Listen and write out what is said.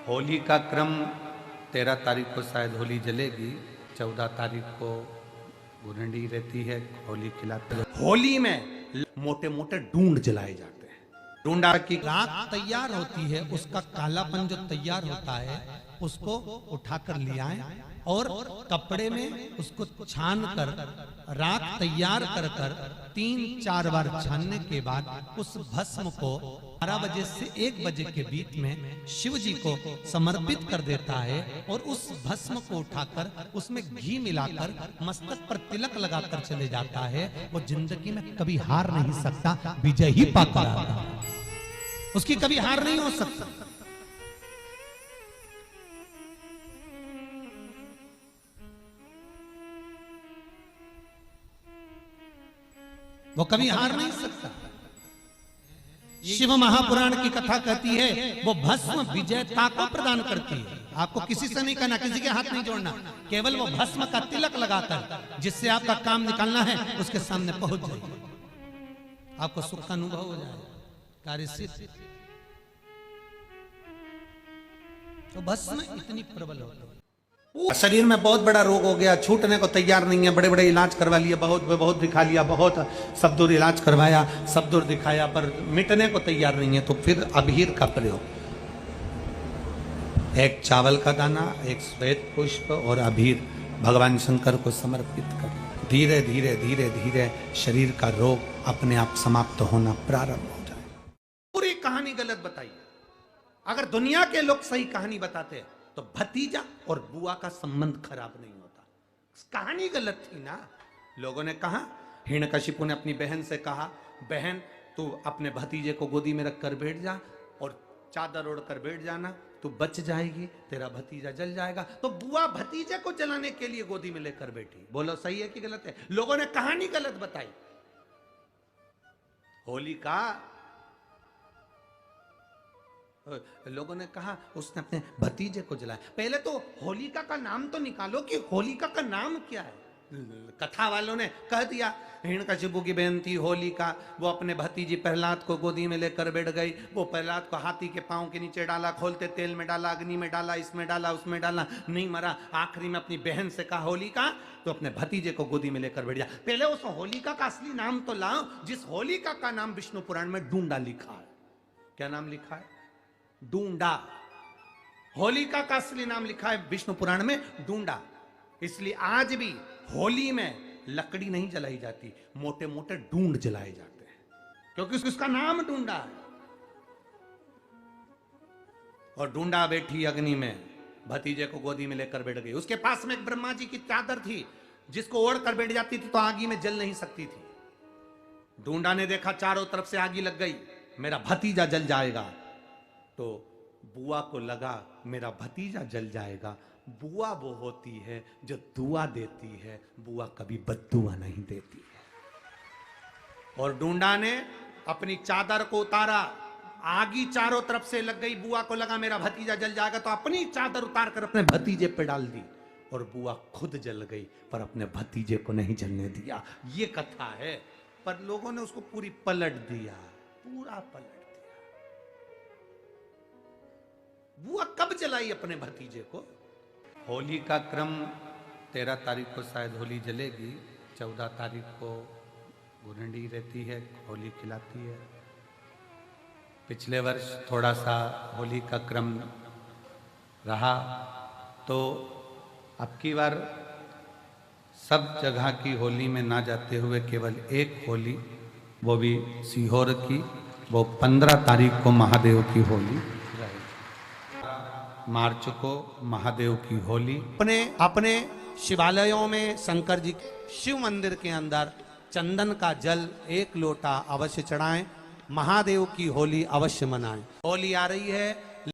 होली का क्रम 13 तारीख को शायद होली जलेगी, 14 तारीख को गुरंडी रहती है, होली खिलाते हैं। होली में मोटे मोटे डूंड जलाए जाते हैं। डूंडा की राख तैयार होती है, उसका कालापन जो तैयार होता है उसको उठाकर ले आए और कपड़े में उसको छान कर राख तैयार कर कर 3-4 बार छानने के बाद उस भस्म को 12 बजे से 1 बजे के बीच में शिव जी को समर्पित कर देता है और उस भस्म को उठाकर उसमें घी मिलाकर मस्तक पर तिलक लगाकर चले जाता है। वो जिंदगी में कभी हार नहीं सकता, विजय ही पाकर आता, उसकी कभी हार नहीं हो सकता। वो कभी हार नहीं सकता। शिव महापुराण की कथा कहती है वो भस्म विजयता को प्रदान करती है। आपको किसी से नहीं करना, किसी के हाथ नहीं जोड़ना, केवल वो भस्म का तिलक लगाकर जिससे आपका काम निकालना है उसके सामने पहुंच जाइए, आपको सुख का अनुभव हो जाए, कार्य सिद्ध। तो भस्म इतनी प्रबल होती है। शरीर में बहुत बड़ा रोग हो गया, छूटने को तैयार नहीं है, बड़े बड़े इलाज करवा लिया, बहुत दिखा लिया, बहुत सब दूर इलाज करवाया, सब दूर दिखाया, पर मिटने को तैयार नहीं है। तो फिर अबीर का प्रयोग, एक चावल का दाना, एक श्वेत पुष्प और अबीर भगवान शंकर को समर्पित कर धीरे धीरे धीरे धीरे शरीर का रोग अपने आप समाप्त होना प्रारंभ हो जाए। पूरी कहानी गलत बताई। अगर दुनिया के लोग सही कहानी बताते तो भतीजा और बुआ का संबंध खराब नहीं होता। कहानी गलत थी ना। लोगों ने कहा, हिरण्यकशिपु ने अपनी बहन से कहा, बहन तू अपने भतीजे को गोदी में रखकर बैठ जा और चादर ओढ़कर बैठ जाना, तू बच जाएगी, तेरा भतीजा जल जाएगा। तो बुआ भतीजे को जलाने के लिए गोदी में लेकर बैठी। बोलो सही है कि गलत है? लोगों ने कहानी गलत बताई। होली का लोगों ने कहा उसने अपने भतीजे को जलाया। पहले तो होलिका का नाम तो निकालो कि होलिका का नाम क्या है। कथा वालों ने कह दिया हिरण्यकशिपु की बहन थी होलिका, वो अपने भतीजी प्रहलाद को गोदी में लेकर बैठ गई। वो प्रहलाद को हाथी के पांव के नीचे डाला, खोलते तेल में डाला, अग्नि में डाला, इसमें डाला, उसमें डाला, नहीं मरा। आखिरी में अपनी बहन से कहा होलिका, तो अपने भतीजे को गोदी में लेकर बैठ जा। पहले उस होलिका का असली नाम तो लाओ, जिस होलिका का नाम विष्णु पुराण में डूंडा लिखा है। क्या नाम लिखा है? डूंडा। होलिका का असली नाम लिखा है विष्णु पुराण में डूंडा। इसलिए आज भी होली में लकड़ी नहीं जलाई जाती, मोटे मोटे डूंड जलाए जाते हैं, क्योंकि उसका नाम डूंडा है। और डूंडा बैठी अग्नि में, भतीजे को गोदी में लेकर बैठ गई। उसके पास में एक ब्रह्मा जी की चादर थी, जिसको ओढ़ कर बैठ जाती थी तो आगी में जल नहीं सकती थी। डूंडा ने देखा चारों तरफ से आगी लग गई, मेरा भतीजा जल जाएगा। तो बुआ को लगा मेरा भतीजा जल जाएगा। बुआ वो होती है जो दुआ देती है, बुआ कभी बद्दुआ नहीं देती है। और डूंडा ने अपनी चादर को उतारा, आगी चारों तरफ से लग गई। बुआ को लगा मेरा भतीजा जल जाएगा, तो अपनी चादर उतार कर अपने भतीजे पे डाल दी और बुआ खुद जल गई, पर अपने भतीजे को नहीं जलने दिया। ये कथा है, पर लोगों ने उसको पूरी पलट दिया, पूरा पलट। बुआ कब जलाई अपने भतीजे को? होली का क्रम 13 तारीख को शायद होली जलेगी, 14 तारीख को गुरंडी रहती है, होली खिलाती है। पिछले वर्ष थोड़ा सा होली का क्रम रहा, तो अब की बार सब जगह की होली में ना जाते हुए केवल एक होली, वो भी सीहोर की, वो 15 तारीख को महादेव की होली, मार्च को महादेव की होली। अपने शिवालयों में शंकर जी शिव मंदिर के अंदर चंदन का जल 1 लोटा अवश्य चढ़ाएं, महादेव की होली अवश्य मनाएं। होली आ रही है,